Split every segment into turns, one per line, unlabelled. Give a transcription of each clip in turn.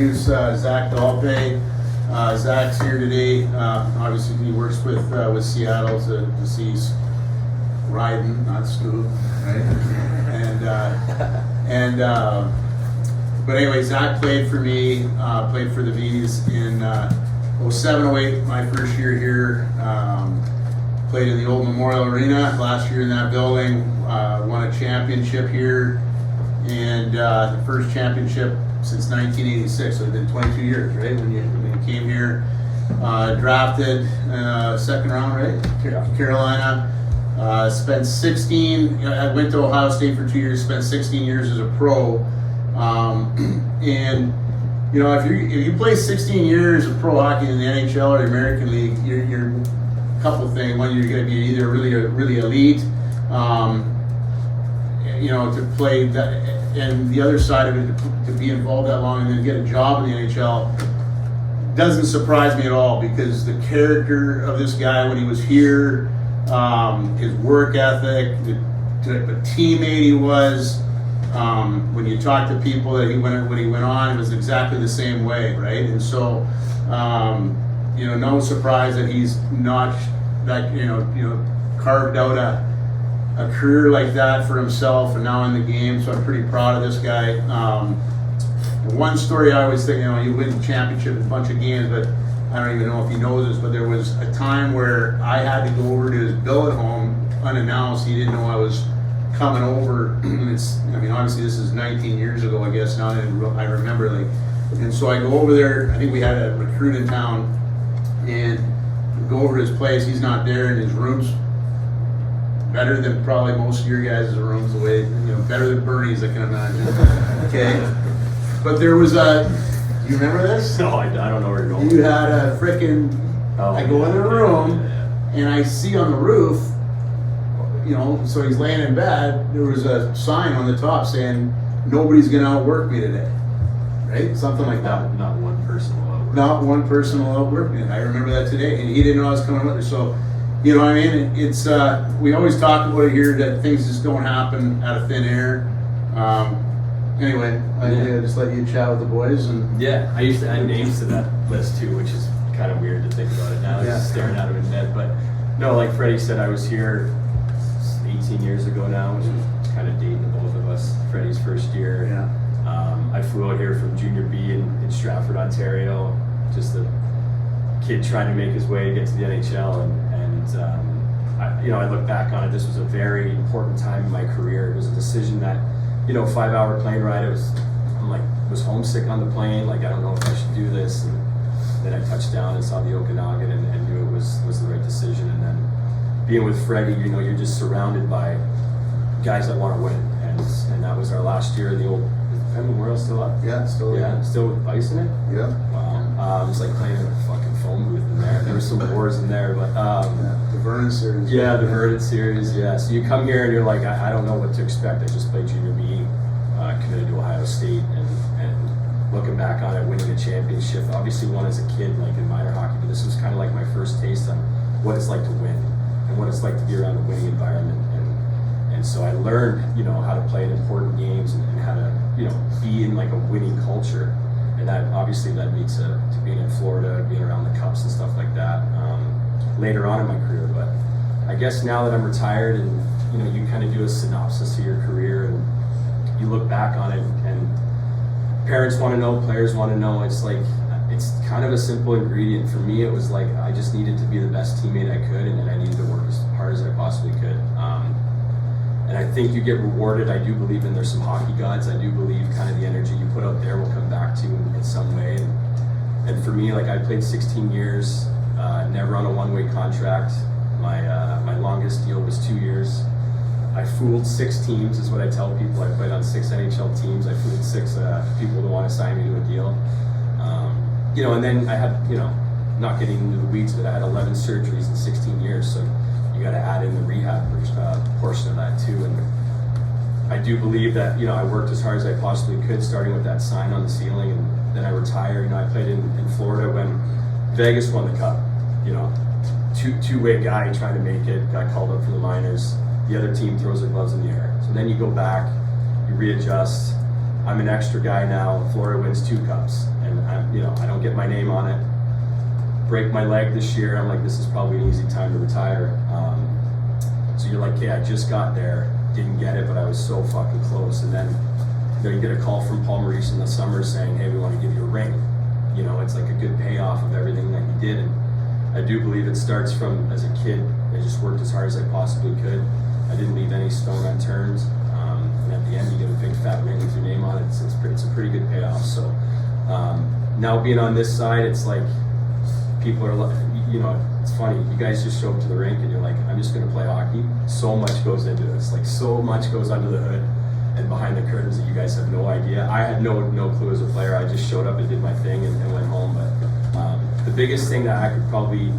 Vee Zac Dalpe. Zach's here today. Obviously, he works with Seattle to see riding, not scoop, right? But anyway, Zach played for me. Played for the Vees in 07, 08, my first year here. Played in the old Memorial Arena last year in that building. Won a championship here, and the first championship since 1986, so it's been 22 years, right? When you came here, drafted second round, right?
Yeah.
Carolina. Spent 16. I went to Ohio State for 2 years. Spent 16 years as a pro. And you know, if you play 16 years of pro hockey in the NHL or the American League, you're a couple of things. One, you're going to be either really elite, you know, to play that. And the other side of it, to be involved that long and then get a job in the NHL, doesn't surprise me at all, because the character of this guy when he was here, his work ethic, the type of teammate he was, when you talk to people that when he went on, it was exactly the same way, right? And so, you know, no surprise that he's not that, you know, carved out a career like that for himself, and now in the game. So I'm pretty proud of this guy. One story I always think, you know, you win the championship in a bunch of games, but I don't even know if he knows this, but there was a time where I had to go over to his billet home unannounced. He didn't know I was coming over. I mean, obviously this is 19 years ago, I guess now I remember, like, and so I go over there. I think we had a recruit in town, and go over to his place. He's not there, and his room's better than probably most of your guys' rooms, the way, you know, better than Bernie's, I can imagine. Okay, but there was you remember this?
No, I don't know where you're going.
You had a frickin', I go in the room, and I see on the roof, you know, so he's laying in bed, there was a sign on the top saying, "Nobody's gonna outwork me today," right? Something like that.
Not one person will outwork.
Not one person will outwork me. I remember that today, and he didn't know I was coming with her. So, you know what I mean? It's we always talk about it here, that things just don't happen out of thin air. Anyway, I just let you chat with the boys. And
yeah, I used to add names to that list too, which is kind of weird to think about it now.
Yeah.
Just staring at him in net. But no, like Freddie said, I was here 18 years ago now, which is kind of dating the both of us. Freddie's first year.
Yeah.
I flew out here from Junior B in Stratford, Ontario. Just a kid trying to make his way to get to the NHL, you know, I look back on it. This was a very important time in my career. It was a decision that, you know, 5-hour plane ride. Was homesick on the plane. Like, I don't know if I should do this. And then I touched down and saw the Okanagan and knew it was the right decision. And then being with Freddie, you know, you're just surrounded by guys that want to win. And that was our last year in the old Memorial. Still up?
Yeah, still.
Yeah, still with ice in it.
Yeah.
Wow. It's like playing in a fucking phone booth in there. There were some wars in there, but
The Vernon series.
yeah, the Vernon series. Yeah. So you come here and you're like, I don't know what to expect. I just played Junior B, committed to Ohio State, and looking back on it, winning a championship. Obviously, won as a kid, like in minor hockey, but this was kind of like my first taste on what it's like to win and what it's like to be around a winning environment. And so I learned, you know, how to play in important games and how to, you know, be in like a winning culture. And that obviously led me to being in Florida, being around the Cups and stuff like that later on in my career. But I guess now that I'm retired, and you know, you kind of do a synopsis of your career and you look back on it, and parents want to know, players want to know. It's like, it's kind of a simple ingredient. For me, it was like I just needed to be the best teammate I could, and I needed to work as hard as I possibly could. And I think you get rewarded. I do believe there's some hockey gods. I do believe kind of the energy you put out there will come back to you in some way. And for me, like, I played 16 years, never on a one-way contract. My longest deal was 2 years. I fooled 6 teams, is what I tell people. I played on 6 NHL teams. I fooled 6 people to want to sign me to a deal. You know, and then I had, you know, not getting into the weeds, but I had 11 surgeries in 16 years. So you got to add in the rehab portion of that too. And I do believe that, you know, I worked as hard as I possibly could, starting with that sign on the ceiling, and then I retired. You know, I played in Florida when Vegas won the Cup. You know, two-way guy trying to make it, got called up for the minors. The other team throws their gloves in the air. So then you go back, you readjust. I'm an extra guy now. Florida wins 2 cups, and I don't get my name on it. Break my leg this year. I'm like, this is probably an easy time to retire. So you're like, I just got there, didn't get it, but I was so fucking close. And then you get a call from Paul Maurice in the summer saying, hey, we want to give you a ring. It's like a good payoff of everything that you did. And I do believe it starts from as a kid. I just worked as hard as I possibly could. I didn't leave any stone unturned. And at the end, you get a big fat ring with your name on it. It's a pretty good payoff. So now being on this side, it's like people are, it's funny. You guys just show up to the rink and you're like, I'm just going to play hockey. So much goes into this. Like so much goes under the hood and behind the curtains that you guys have no idea. I had no clue as a player. I just showed up and did my thing and went home. But the biggest thing that I could probably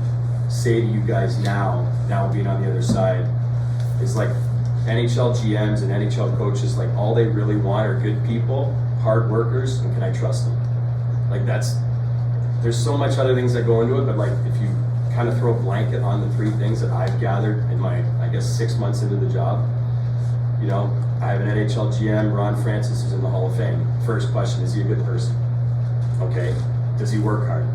say to you guys now being on the other side, is like NHL GMs and NHL coaches, like all they really want are good people, hard workers, and can I trust them? Like there's so much other things that go into it, but like if you kind of throw a blanket on the 3 things that I've gathered in my, I guess, 6 months into the job, I have an NHL GM, Ron Francis, who's in the Hall of Fame. First question, is he a good person? Okay. Does he work hard?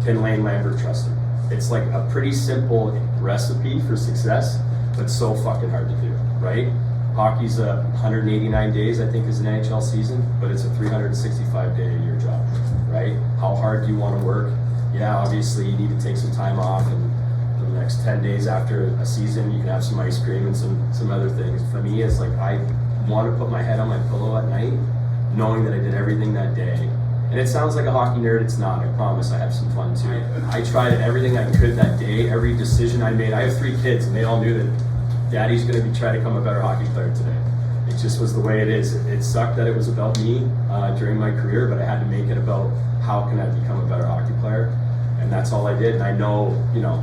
Can Lane Lambert trust him? It's like a pretty simple recipe for success, but so fucking hard to do, right? Hockey's 189 days, I think, is an NHL season, but it's a 365-day-a-year job, right? How hard do you want to work? Yeah, obviously you need to take some time off, and for the next 10 days after a season, you can have some ice cream and some other things. For me, it's like I want to put my head on my pillow at night, knowing that I did everything that day. And it sounds like a hockey nerd, it's not, I promise, I have some fun too. I tried everything I could that day, every decision I made. I have 3 kids and they all knew that Daddy's gonna be trying to become a better hockey player today. It just was the way it is. It sucked that it was about me during my career, but I had to make it about how can I become a better hockey player. And that's all I did. And I know,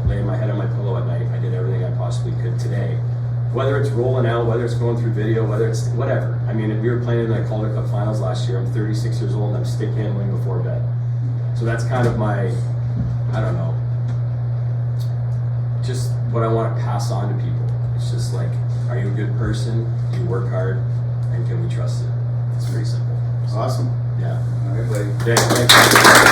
laying my head on my pillow at night, I did everything I possibly could today. Whether it's rolling out, whether it's going through video, whether it's whatever. I mean, if we were playing in the Calder Cup finals last year, I'm 36 years old and I'm stick handling before bed. So that's kind of my, I don't know, just what I want to pass on to people. It's just like, are you a good person? Do you work hard? And can we trust it? It's pretty simple.
Awesome.
Yeah.
All right, buddy.
Yeah, thanks.